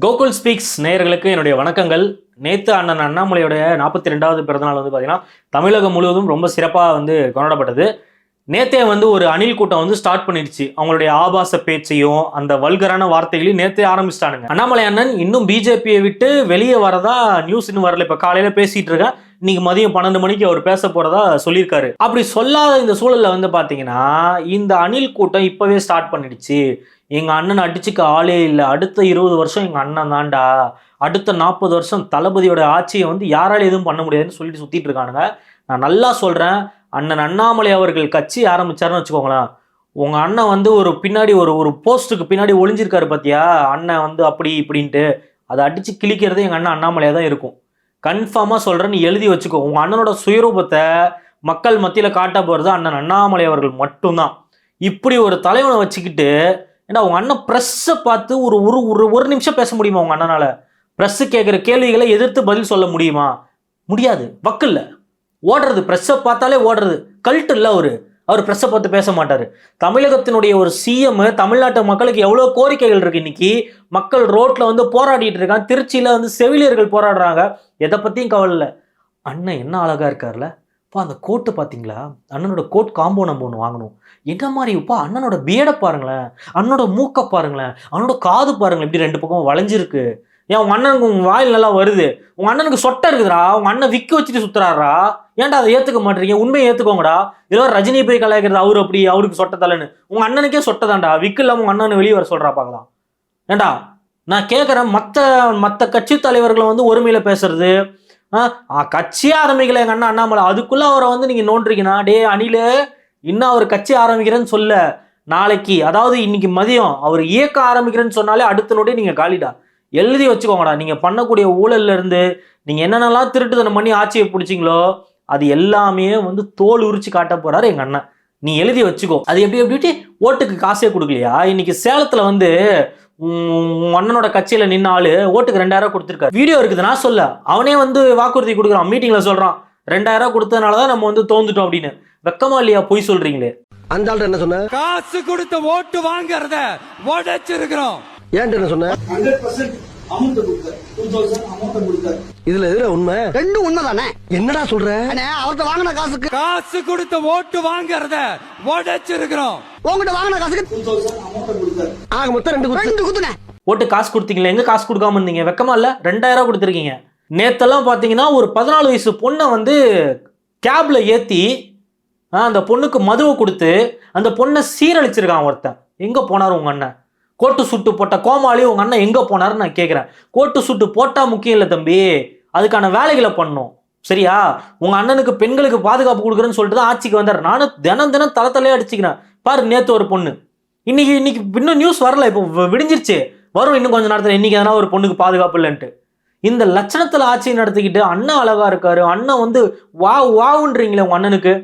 Gokul speaks நேயர்களுக்கு என்னுடைய வணக்கங்கள். நேற்று அண்ணன் அண்ணாமலையோட 42வது பிறந்தநாள் பார்த்தீங்கன்னா தமிழகம் முழுவதும் ரொம்ப சிறப்பாக கொண்டாடப்பட்டது. நேத்தே ஒரு அணில் கூட்டம் ஸ்டார்ட் பண்ணிடுச்சு. அவங்களுடைய ஆபாச பேச்சையும் அந்த வல்கரான வார்த்தைகளையும் நேத்தே ஆரம்பிச்சிட்டானுங்க. அண்ணாமலை அண்ணன் இன்னும் பிஜேபியை விட்டு வெளியே வரதா நியூஸ் இன்னும் வரல. இப்போ காலையில் பேசிட்டு இருக்கேன். இன்னைக்கு மதியம் 12 மணிக்கு அவர் பேச போறதா சொல்லியிருக்காரு. அப்படி சொல்லாத இந்த சூழல்ல பார்த்தீங்கன்னா இந்த அணில் கூட்டம் இப்பவே ஸ்டார்ட் பண்ணிடுச்சு. எங்க அண்ணன் அடிச்சுக்க ஆளே இல்லை, அடுத்த 20 வருஷம் எங்க அண்ணன் தான்டா, அடுத்த 40 வருஷம் தளபதியோட ஆட்சியை யாராலும் எதுவும் பண்ண முடியாதுன்னு சொல்லிட்டு சுத்திட்டு இருக்கானுங்க. நான் நல்லா சொல்றேன், அண்ணன் அண்ணாமலை அவர்கள் கட்சி ஆரம்பிச்சாருன்னு வச்சுக்கோங்களேன், உங்க அண்ணன் ஒரு பின்னாடி ஒரு போஸ்ட்டுக்கு பின்னாடி ஒளிஞ்சிருக்காரு பாத்தியா, அண்ணன் அப்படி இப்படின்ட்டு அதை அடிச்சு கிழிக்கிறது எங்க அண்ணன் அண்ணாமலையா தான் இருக்கும். கன்ஃபார்மா சொல்றேன், நீ எழுதி வச்சுக்கோ. உங்க அண்ணனோட சுயரூபத்தை மக்கள் மத்தியில காட்ட போறது அண்ணன் அண்ணாமலை அவர்கள் மட்டும்தான். இப்படி ஒரு தலைவனை வச்சுக்கிட்டு ஏன்னா உங்க அண்ணன் ப்ரெஸ்ஸை பார்த்து ஒரு ஒரு நிமிஷம் பேச முடியுமா? உங்க அண்ணனால ப்ரெஸ் கேட்குற கேள்விகளை எதிர்த்து பதில் சொல்ல முடியுமா? முடியாது. வக்கு இல்லை, ஓடுறது. ப்ரெஸ்ஸை பார்த்தாலே ஓடுறது. கல்ட்டு இல்லை அவர் ப்ரெஸ்ஸை பார்த்து பேச மாட்டார். தமிழகத்தினுடைய ஒரு சிஎம் தமிழ்நாட்டு மக்களுக்கு எவ்வளோ கோரிக்கைகள் இருக்கு. இன்னைக்கு மக்கள் ரோட்ல போராடிட்டு இருக்காங்க. திருச்சியில செவிலியர்கள் போராடுறாங்க. எதை பற்றியும் கவலை இல்லை. அண்ணன் என்ன அழகா இருக்கார்ல, அந்த கோட்டு பார்த்தீங்களா? அண்ணனோட கோட் காம்போ நம்ம ஒன்று வாங்கணும். என்ன மாதிரி இப்போ அண்ணனோட பியடை பாருங்களேன், அண்ணனோட மூக்கை பாருங்களேன், அவனோட காது பாருங்களேன், இப்படி 2 பக்கம் வளைஞ்சிருக்கு. ஏன் உங்க அண்ணனுக்கு உங்க வாயில் நல்லா வருது, உங்க அண்ணனுக்கு சொட்டை இருக்குதுடா, உங்க அண்ணன் விக்கு வச்சுட்டு சுத்துறாரா? ஏன்டா அதை ஏத்துக்க மாட்டீங்க? உண்மையை ஏத்துக்கோங்கடா. இதோ ரஜினி போய் கலாய்க்கிறது, அவரு அப்படி, அவருக்கு சொட்டை தலைன்னு. உங்க அண்ணனுக்கே சொட்டை தான்டா, விக்கு இல்லாம உங்க அண்ணன் வெளியே வர சொல்றா பார்க்கலாம். ஏண்டா நான் கேட்கறேன், மற்ற கட்சி தலைவர்களை ஒருமையில பேசுறது, கட்சியே ஆரம்பிக்கல எங்க அண்ணா அண்ணாமலை, அதுக்குள்ள அவரை நீங்க நோன்றீங்கன்னா, டே அணில இன்னும் அவர் கட்சி ஆரம்பிக்கிறேன்னு சொல்ல, நாளைக்கு அதாவது இன்னைக்கு மதியம் அவர் இயக்கம் ஆரம்பிக்கிறேன்னு சொன்னாலே அடுத்த நோட்டே நீங்க காலிடா. எழுதி வச்சுக்கோங்கடா. நீங்க பண்ணக்கூடிய ஊழல்ல இருந்து நீங்க என்னென்னலாம் திருட்டுத்தனம் பண்ணி ஆட்சியை பிடிச்சிங்களோ அது எல்லாமே தோல் உரிச்சு காட்ட போறாரு எங்க அண்ணன். நீ எழுதி வச்சுக்கோ. அது எப்படி ஓட்டுக்கு காசே கொடுக்கலையா? இன்னைக்கு சேலத்துல அண்ணனோட கட்சியில நின்ன ஆளு ஓட்டுக்கு 2000 கொடுத்துருக்காரு. வீடியோ இருக்குது, நான் சொல்ல. அவனே வாக்குறுதி கொடுக்குறான், மீட்டிங்ல சொல்றான் 2000 கொடுத்ததுனாலதான் நம்ம தோந்துட்டோம் அப்படின்னு. வெக்கமா இல்லையா? பொய் சொல்றீங்களே. அந்த ஆள் என்ன சொன்ன? காசு கொடுத்து ஓட்டு வாங்கறத உடைச்சிருக்கிறோம். ஏன் என்ன சொன்ன? 100% அமௌண்ட் கொடுத்தாரு. 2000 அமௌண்ட் கொடுத்தாரு. இதுல எதுல உண்மை? ரெண்டும் உண்மைதானே? என்னடா சொல்ற? அவர்கிட்ட வாங்கின காசுக்கு காசு கொடுத்து ஓட்டு வாங்கறத உடைச்சிருக்கிறோம். உங்ககிட்ட வாங்கின காசுக்கு 2000 அமௌண்ட் கொடுத்தாரு. ஆக மொத்தம் 2 குத்துனே. ஓட்டு காசு கொடுத்தீங்களா? எங்க காசு கொடுக்காம இருந்தீங்க? வெக்கமா இல்ல? 2000 கொடுத்துருக்கீங்க. நேத்தெல்லாம் பாத்தீங்கன்னா ஒரு 14 வயசு பொண்ணை கேப்ல ஏத்தி அந்த பொண்ணுக்கு மதுவை கொடுத்து அந்த பொண்ணை சீரழிச்சிருக்கான் ஒருத்தன். எங்க போனார் உங்க அண்ணன்? கோட்டு சுட்டு போட்ட கோமாளி உங்க அண்ணன் எங்க போனாருன்னு நான் கேட்கிறேன். கோட்டு சுட்டு போட்டா முக்கியம் இல்லை தம்பி, அதுக்கான வேலைகளை பண்ணும். சரியா? உங்க அண்ணனுக்கு பெண்களுக்கு பாதுகாப்பு கொடுக்குறேன்னு சொல்லிட்டு தான் ஆட்சிக்கு வந்தார். நானும் தினம் தலையே அடிச்சுக்கிறேன். பாரு, நேத்து ஒரு பொண்ணு, இன்னைக்கு இன்னும் நியூஸ் வரல, இப்போ விடிஞ்சிருச்சு, வரும் இன்னும் கொஞ்சம் நேரத்தில். இன்னைக்கு எதனா ஒரு பொண்ணுக்கு பாதுகாப்பு இல்லைன்ட்டு இந்த லட்சணத்துல ஆட்சி நடத்திக்கிட்டு அண்ணன் அழகா இருக்காரு, அண்ணன் வாவுன்றீங்களே உங்க அண்ணனுக்கு.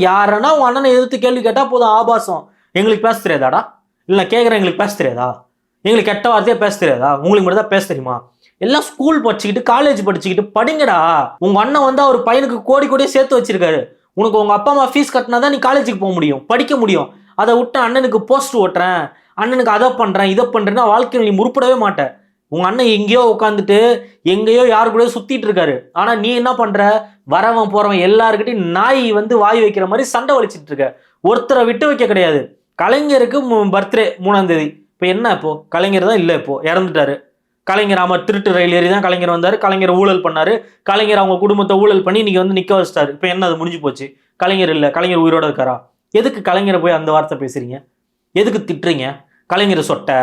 யாரன்னா உங்க அண்ணனை எதிர்த்து கேள்வி கேட்டா போதும் ஆபாசம். எங்களுக்கு பேச தெரியாதாடா? இல்லை கேட்குறேன், எங்களுக்கு பேச தெரியாதா? எங்களுக்கு கெட்ட வார்த்தையா பேச தெரியாதா? உங்களுக்கு மட்டும் தான் பேச தெரியுமா? எல்லாம் ஸ்கூல் படிச்சுக்கிட்டு காலேஜ் படிச்சுக்கிட்டு படிங்கடா. உங்க அண்ணன் அவர் பையனுக்கு கோடியே சேர்த்து வச்சிருக்காரு. உனக்கு உங்க அப்பா அம்மா ஃபீஸ் கட்டினாதான் நீ காலேஜுக்கு போக முடியும், படிக்க முடியும். அதை விட்டு அண்ணனுக்கு போஸ்ட் ஓட்டுறேன், அண்ணனுக்கு அதை பண்றேன் இதை பண்றேன்னா வாழ்க்கையில் நீ முற்படவே மாட்டேன். உங்க அண்ணன் எங்கேயோ உட்காந்துட்டு எங்கேயோ யாரு கூட சுத்திட்டு இருக்காரு. ஆனா நீ என்ன பண்ற? வரவன் போறவன் எல்லாருக்கிட்டையும் நாய் வாய் வைக்கிற மாதிரி சண்டை வலிச்சிட்டு இருக்க. ஒருத்தரை விட்டு வைக்க கிடையாது. கலைஞருக்கு பர்த்டே 3ஆம் தேதி. இப்போ என்ன? இப்போ கலைஞர் தான் இல்லை, இப்போ இறந்துட்டாரு. கலைஞர் ஆமா திருட்டு ரயில் ஏறி தான் கலைஞர் வந்தாரு. கலைஞர் ஊழல் பண்ணாரு. கலைஞர் அவங்க குடும்பத்தை ஊழல் பண்ணி இன்னைக்கு நிக்க வச்சிட்டாரு. இப்போ என்ன? அது முடிஞ்சு போச்சு. கலைஞர் இல்லை, கலைஞர் உயிரோட இருக்காரா? எதுக்கு கலைஞரை போய் அந்த வார்த்தை பேசுறீங்க? எதுக்கு திட்டுறீங்க? கலைஞர் சொட்டை,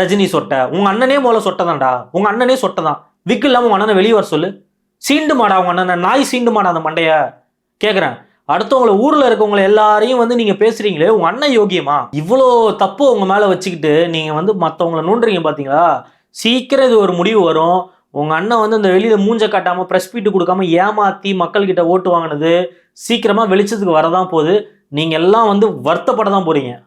ரஜினி சொட்டை. உங்க அண்ணனே போல சொட்டை தான்டா. உங்க அண்ணனே சொட்டை தான். விக்கு இல்லாம உங்க அண்ணனை வெளியே வர சொல்லு. சீண்டு மாடா உங்க அண்ணன், நாய் சீண்டு மாடா அந்த மண்டைய. கேட்குறேன், அடுத்தவங்களை ஊர்ல இருக்கவங்களை எல்லாரையும் நீங்க பேசுறீங்களே, உங்க அண்ணன் யோகியமா? இவ்வளோ தப்பு உங்க மேல வச்சுக்கிட்டு நீங்க மற்றவங்களை நோண்டுறீங்க பாத்தீங்களா? சீக்கிரம் இது ஒரு முடிவு வரும். உங்க அண்ணன் அந்த வெளியில மூஞ்ச காட்டாம பிரஸ் பீட்டு கொடுக்காம ஏமாத்தி மக்கள் கிட்ட ஓட்டு வாங்கினது சீக்கிரமா வெளிச்சத்துக்கு வரதான் போகுது. நீங்க எல்லாம் வருத்தப்பட தான் போறீங்க.